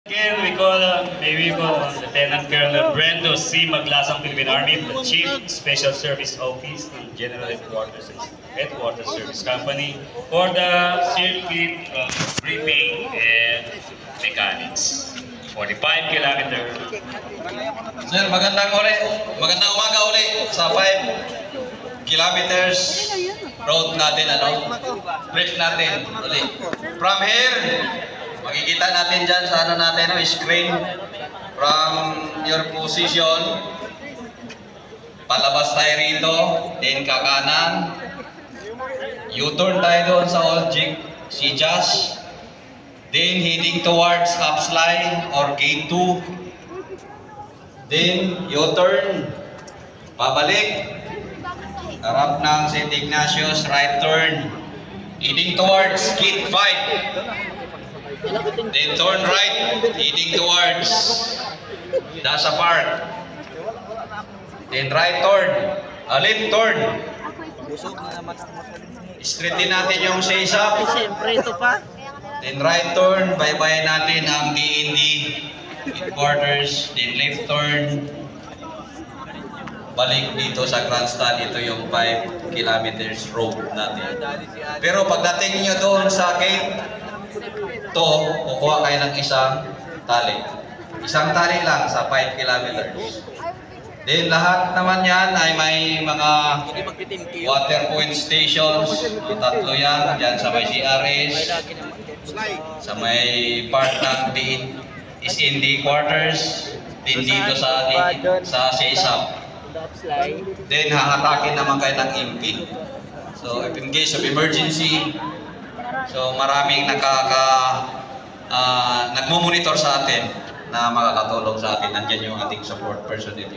Again, we call Lieutenant Colonel Brendo C. Maglasang Philippine Army, the Chief Special Service Office ng General Headquarters Service Company for the circuit briefing and mechanics. 45 kilometers. Sir, magandang umaga uli sa 5 kilometers road natin, brief natin uli. From here, makikita natin dyan sa screen, from your position, palabas tayo rito, then kakanan, U-turn tayo doon sa Old Sijas, then heading towards Upsline or Gate 2, then U-turn, pabalik, harap ng St. Ignatius, right turn, heading towards Gate 5, then turn right, heading towards Dasa Park. Then right turn, left turn. Straighten natin yung sesap. Then right turn, baybayin natin ang DND headquarters. Then left turn, balik dito sa grandstand. Ito yung 5 kilometers road natin. Pero pagdating nyo doon sa gate, kukuha kayo ng isang tali. Isang tali lang sa 5 kilometers. Then lahat naman yan ay may mga water point stations. Tatlo yan. Dyan sa may CRS. Sa may part ng SND quarters. Then dito sa CSAP. Then hahatakin naman kayo ng MP. So if in case of emergency, so maraming nagmo-monitor sa atin na makakatulong sa atin. Nandiyan yung ating support personnel.